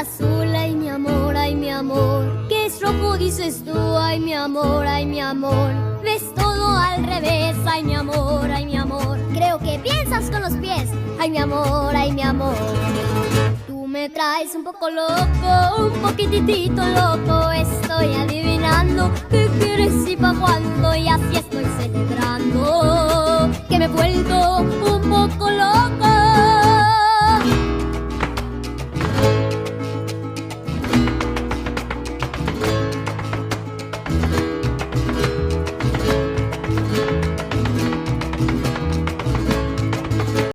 azul, ay mi amor, ay mi amor. ¿Qué es rojo dices tú? Ay mi amor, ay mi amor. Ves todo al revés, ay mi amor, ay mi amor. Creo que piensas con los pies, ay mi amor, ay mi amor. Tú me traes un poco loco, un poquitito loco. Estoy adivinando qué quieres y pa' cuándo.